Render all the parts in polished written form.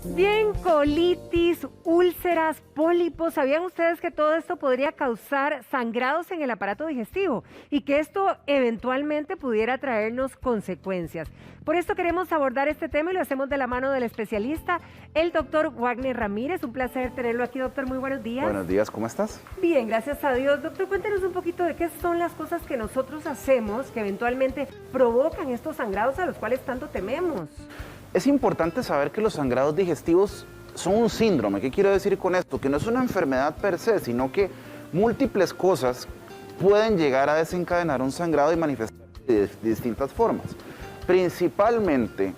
Bien, colitis, úlceras, pólipos, ¿sabían ustedes que todo esto podría causar sangrados en el aparato digestivo y que esto eventualmente pudiera traernos consecuencias? Por esto queremos abordar este tema y lo hacemos de la mano del especialista, el doctor Wagner Ramírez. Un placer tenerlo aquí, doctor. Muy buenos días. Buenos días, ¿cómo estás? Bien, gracias a Dios. Doctor, cuéntenos un poquito de qué son las cosas que nosotros hacemos que eventualmente provocan estos sangrados a los cuales tanto tememos. Es importante saber que los sangrados digestivos son un síndrome. ¿Qué quiero decir con esto? Que no es una enfermedad per se, sino que múltiples cosas pueden llegar a desencadenar un sangrado y manifestarse de distintas formas. Principalmente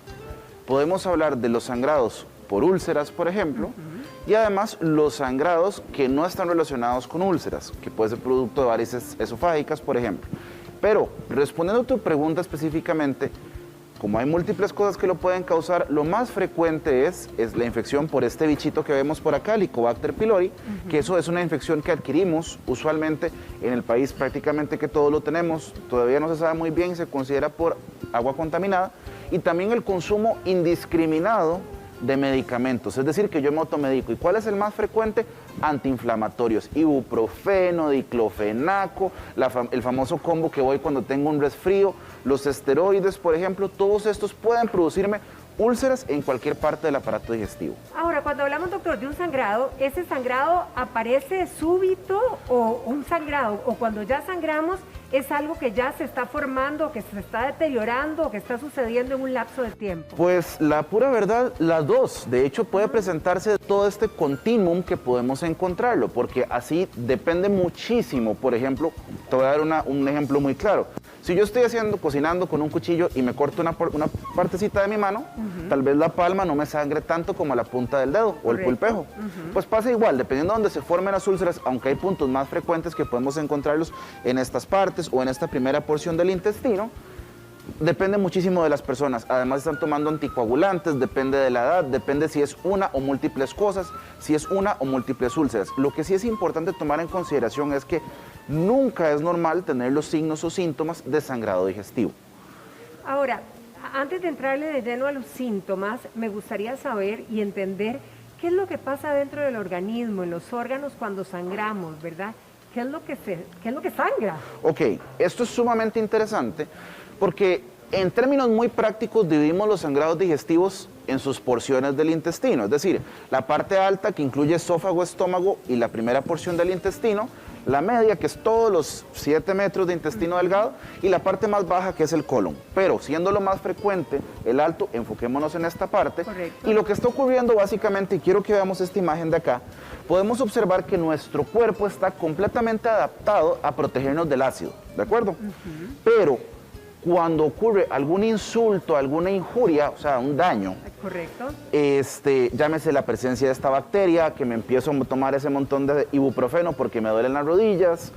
podemos hablar de los sangrados por úlceras, por ejemplo, y además los sangrados que no están relacionados con úlceras, que puede ser producto de varices esofágicas, por ejemplo. Pero respondiendo a tu pregunta específicamente, como hay múltiples cosas que lo pueden causar, lo más frecuente es la infección por este bichito que vemos por acá, Helicobacter pylori, que eso es una infección que adquirimos usualmente en el país, prácticamente que todos lo tenemos, todavía no se sabe muy bien y se considera por agua contaminada, y también el consumo indiscriminado de medicamentos, es decir, que yo me automedico. ¿Y cuál es el más frecuente? Antiinflamatorios, ibuprofeno, diclofenaco, el famoso combo que voy cuando tengo un resfrío, los esteroides, por ejemplo, todos estos pueden producirme úlceras en cualquier parte del aparato digestivo. Ahora, cuando hablamos, doctor, de un sangrado, ¿ese sangrado aparece súbito o un sangrado, o cuando ya sangramos, es algo que ya se está formando, que se está deteriorando, o que está sucediendo en un lapso de tiempo? Pues la pura verdad, las dos. De hecho, puede presentarse de todo este continuum que podemos encontrarlo, porque así depende muchísimo. Por ejemplo, te voy a dar un ejemplo muy claro. Si yo estoy cocinando con un cuchillo y me corto una partecita de mi mano, tal vez la palma no me sangre tanto como la punta del dedo o el pulpejo. Pues pasa igual, dependiendo de donde se formen las úlceras, aunque hay puntos más frecuentes que podemos encontrarlos en estas partes o en esta primera porción del intestino, depende muchísimo de las personas. Además están tomando anticoagulantes, depende de la edad, depende si es una o múltiples cosas, si es una o múltiples úlceras. Lo que sí es importante tomar en consideración es que nunca es normal tener los signos o síntomas de sangrado digestivo. Ahora, antes de entrarle de lleno a los síntomas, me gustaría saber y entender qué es lo que pasa dentro del organismo, en los órganos cuando sangramos, ¿verdad? ¿Qué es lo que sangra? Ok, esto es sumamente interesante porque en términos muy prácticos dividimos los sangrados digestivos en sus porciones del intestino, es decir, la parte alta que incluye esófago, estómago y la primera porción del intestino, la media que es todos los 7 metros de intestino delgado y la parte más baja que es el colon. Pero siendo lo más frecuente el alto, enfoquémonos en esta parte. Correcto. Y lo que está ocurriendo básicamente, y quiero que veamos esta imagen de acá, podemos observar que nuestro cuerpo está completamente adaptado a protegernos del ácido, ¿de acuerdo? Pero cuando ocurre algún insulto, alguna injuria, o sea, un daño, correcto, llámese la presencia de esta bacteria, que me empiezo a tomar ese montón de ibuprofeno porque me duelen las rodillas,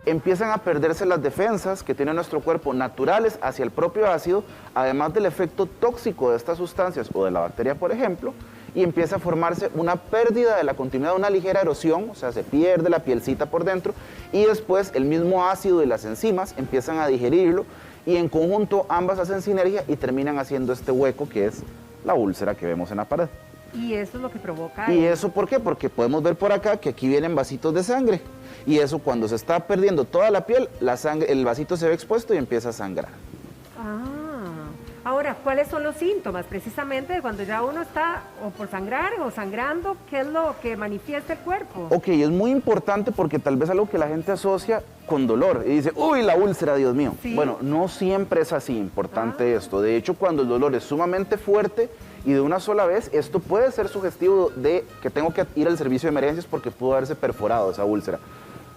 empiezan a perderse las defensas que tiene nuestro cuerpo naturales hacia el propio ácido, además del efecto tóxico de estas sustancias o de la bacteria, por ejemplo, y empieza a formarse una pérdida de la continuidad, una ligera erosión, o sea, se pierde la pielcita por dentro, y después el mismo ácido y las enzimas empiezan a digerirlo, y en conjunto ambas hacen sinergia y terminan haciendo este hueco que es la úlcera que vemos en la pared. Y eso es lo que provoca... ¿Y eso por qué? Porque podemos ver por acá que aquí vienen vasitos de sangre. Y eso cuando se está perdiendo toda la piel, el vasito se ve expuesto y empieza a sangrar. Ahora, ¿cuáles son los síntomas precisamente de cuando ya uno está o por sangrar o sangrando? ¿Qué es lo que manifiesta el cuerpo? Ok, es muy importante porque tal vez algo que la gente asocia con dolor y dice, uy, la úlcera, Dios mío. ¿Sí? Bueno, no siempre es así importante esto. De hecho, cuando el dolor es sumamente fuerte y de una sola vez, esto puede ser sugestivo de que tengo que ir al servicio de emergencias porque pudo haberse perforado esa úlcera.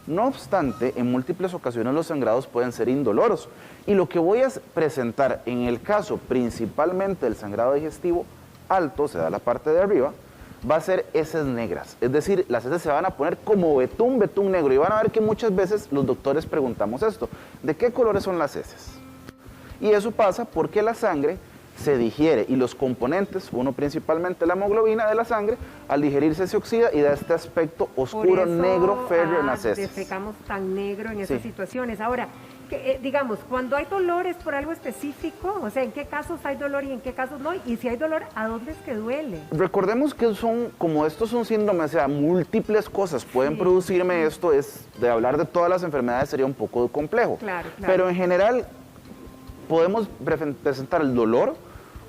No obstante, en múltiples ocasiones los sangrados pueden ser indoloros. Y lo que voy a presentar en el caso principalmente del sangrado digestivo alto, se da la parte de arriba, va a ser heces negras. Es decir, las heces se van a poner como betún negro. Y van a ver que muchas veces los doctores preguntamos esto, ¿de qué colores son las heces? Y eso pasa porque la sangre se digiere y los componentes, uno principalmente la hemoglobina de la sangre, al digerirse se oxida y da este aspecto oscuro, negro, férreo en las heces. Defecamos tan negro en esas situaciones. Ahora, digamos, cuando hay dolor es por algo específico, o sea, ¿en qué casos hay dolor y en qué casos no? Y si hay dolor, ¿a dónde es que duele? Recordemos que como estos son síndromes, o sea, múltiples cosas pueden producirme esto, de hablar de todas las enfermedades sería un poco complejo. Claro. Pero en general podemos presentar el dolor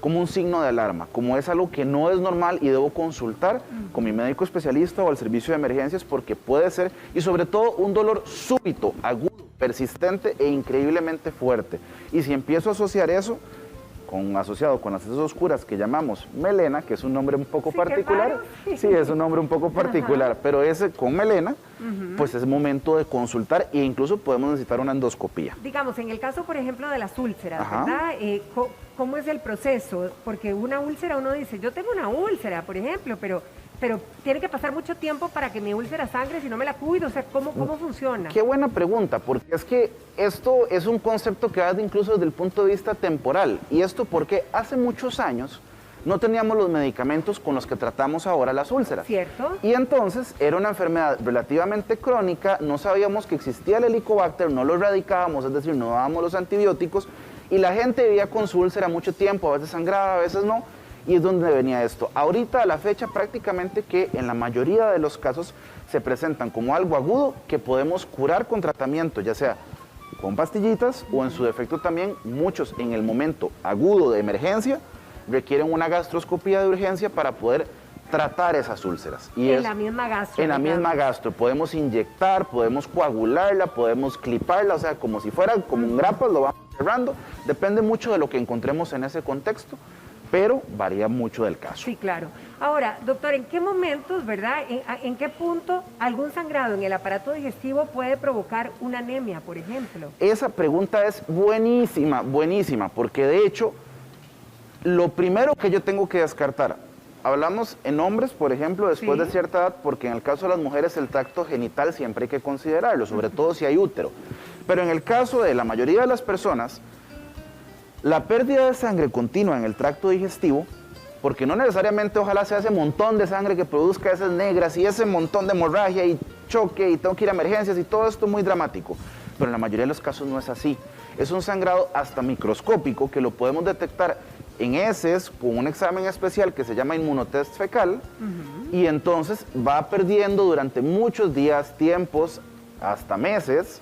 como un signo de alarma, como es algo que no es normal y debo consultar con mi médico especialista o al servicio de emergencias porque puede ser, y sobre todo un dolor súbito, agudo, persistente e increíblemente fuerte. Y si empiezo a asociar eso asociado con las heces oscuras que llamamos melena, que es un nombre un poco particular, sí, es un nombre un poco particular, pero ese con melena, pues es momento de consultar e incluso podemos necesitar una endoscopía. Digamos, en el caso, por ejemplo, de las úlceras, ¿verdad? ¿Cómo es el proceso? Porque una úlcera, uno dice, yo tengo una úlcera, por ejemplo, pero tiene que pasar mucho tiempo para que mi úlcera sangre si no me la cuido. O sea, ¿cómo funciona? Qué buena pregunta, porque es que esto es un concepto que va incluso desde el punto de vista temporal. Y esto porque hace muchos años no teníamos los medicamentos con los que tratamos ahora las úlceras. ¿Cierto? Y entonces era una enfermedad relativamente crónica, no sabíamos que existía el Helicobacter, no lo erradicábamos, es decir, no dábamos los antibióticos, y la gente vivía con su úlcera mucho tiempo, a veces sangraba, a veces no. Y es donde venía esto. Ahorita a la fecha prácticamente que en la mayoría de los casos se presentan como algo agudo que podemos curar con tratamiento, ya sea con pastillitas o en su defecto también muchos en el momento agudo de emergencia requieren una gastroscopía de urgencia para poder tratar esas úlceras. Y en la misma gastro. En la misma gastro. Podemos inyectar, podemos coagularla, podemos cliparla, o sea, como si fuera como un grapas, lo vamos cerrando. Depende mucho de lo que encontremos en ese contexto, pero varía mucho del caso. Sí, claro. Ahora, doctor, ¿en qué momentos, verdad, en qué punto algún sangrado en el aparato digestivo puede provocar una anemia, por ejemplo? Esa pregunta es buenísima, buenísima, porque de hecho, lo primero que yo tengo que descartar, hablamos en hombres, por ejemplo, después de cierta edad, porque en el caso de las mujeres el tracto genital siempre hay que considerarlo, sobre todo si hay útero. Pero en el caso de la mayoría de las personas, la pérdida de sangre continua en el tracto digestivo, porque no necesariamente ojalá sea ese montón de sangre que produzca esas negras y ese montón de hemorragia y choque y tengo que ir a emergencias y todo esto muy dramático, pero en la mayoría de los casos no es así. Es un sangrado hasta microscópico que lo podemos detectar en heces con un examen especial que se llama inmunotest fecal y entonces va perdiendo durante muchos días, tiempos, hasta meses,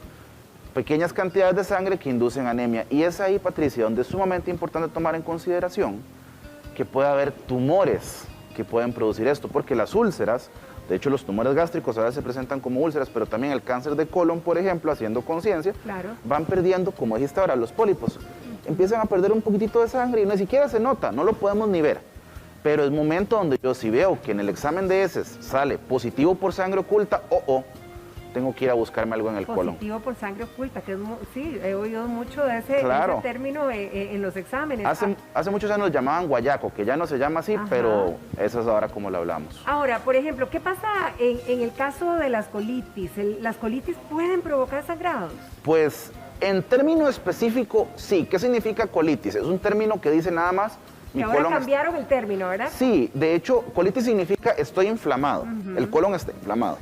pequeñas cantidades de sangre que inducen anemia. Y es ahí, Patricia, donde es sumamente importante tomar en consideración que puede haber tumores que pueden producir esto, porque las úlceras, de hecho los tumores gástricos ahora se presentan como úlceras, pero también el cáncer de colon, por ejemplo, haciendo conciencia, van perdiendo, como dijiste ahora, los pólipos. Empiezan a perder un poquitito de sangre y ni siquiera se nota, no lo podemos ni ver. Pero es momento donde yo si veo que en el examen de heces sale positivo por sangre oculta, tengo que ir a buscarme algo en el colon. Positivo por sangre oculta, que es sí, he oído mucho de ese término en los exámenes. Hace muchos años llamaban guayaco, que ya no se llama así, pero eso es ahora como lo hablamos. Ahora, por ejemplo, ¿qué pasa en el caso de las colitis? ¿Las colitis pueden provocar sangrados? Pues, en término específico, sí. ¿Qué significa colitis? Es un término que dice nada más... Que ahora cambiaron el término, ¿verdad? Sí, de hecho, colitis significa estoy inflamado, el colon está inflamado.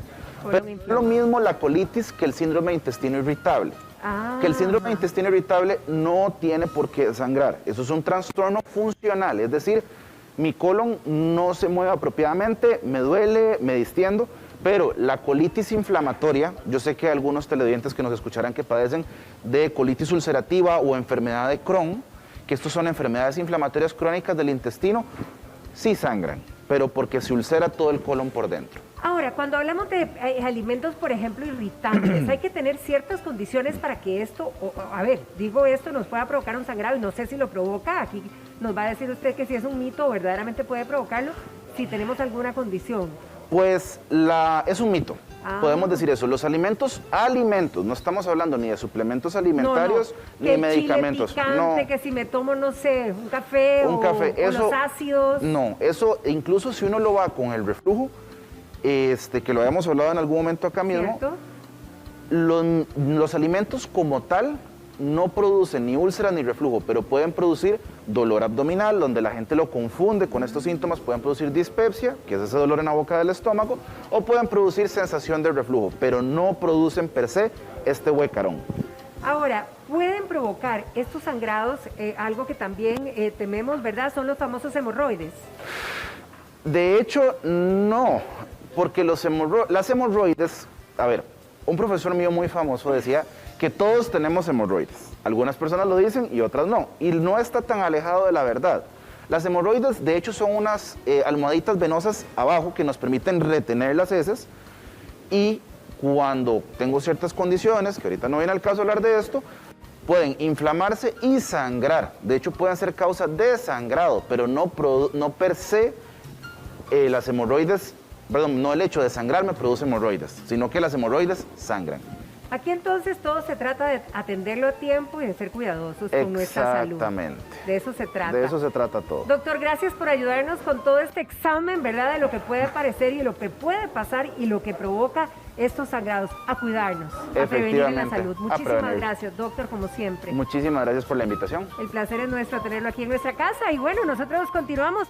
Pero es lo mismo la colitis que el síndrome de intestino irritable. Que el síndrome de intestino irritable no tiene por qué sangrar. Eso es un trastorno funcional, es decir, mi colon no se mueve apropiadamente, me duele, me distiendo, pero la colitis inflamatoria, yo sé que hay algunos televidentes que nos escucharán que padecen de colitis ulcerativa o enfermedad de Crohn, que estos son enfermedades inflamatorias crónicas del intestino, sí sangran, pero porque se ulcera todo el colon por dentro. Ahora, cuando hablamos de alimentos, por ejemplo, irritantes, hay que tener ciertas condiciones para que esto, esto nos pueda provocar un sangrado y no sé si lo provoca. Aquí nos va a decir usted que si es un mito o verdaderamente puede provocarlo, si tenemos alguna condición. Pues es un mito. Podemos decir eso. Los alimentos, no estamos hablando ni de suplementos alimentarios ni de medicamentos. Chile picante, que si me tomo, no sé, un café o los ácidos. No, eso incluso si uno lo va con el reflujo, que lo habíamos hablado en algún momento acá mismo, los alimentos como tal no producen ni úlceras ni reflujo, pero pueden producir dolor abdominal, donde la gente lo confunde con estos síntomas, pueden producir dispepsia, que es ese dolor en la boca del estómago, o pueden producir sensación de reflujo, pero no producen per se este huecarón. Ahora, pueden provocar estos sangrados, algo que también tememos, ¿verdad? Son los famosos hemorroides. De hecho, no, porque las hemorroides, a ver, un profesor mío muy famoso decía que todos tenemos hemorroides. Algunas personas lo dicen y otras no. Y no está tan alejado de la verdad. Las hemorroides, de hecho, son unas almohaditas venosas abajo que nos permiten retener las heces. Y cuando tengo ciertas condiciones, que ahorita no viene al caso hablar de esto, pueden inflamarse y sangrar. De hecho, pueden ser causa de sangrado, pero no per se las hemorroides, perdón, no el hecho de sangrar me produce hemorroides, sino que las hemorroides sangran. Aquí entonces todo se trata de atenderlo a tiempo y de ser cuidadosos con nuestra salud. Exactamente. De eso se trata. De eso se trata todo. Doctor, gracias por ayudarnos con todo este examen, ¿verdad? De lo que puede parecer y lo que puede pasar y lo que provoca estos sangrados. A cuidarnos, a prevenir la salud. Muchísimas gracias, doctor, como siempre. Muchísimas gracias por la invitación. El placer es nuestro tenerlo aquí en nuestra casa y bueno, nosotros continuamos.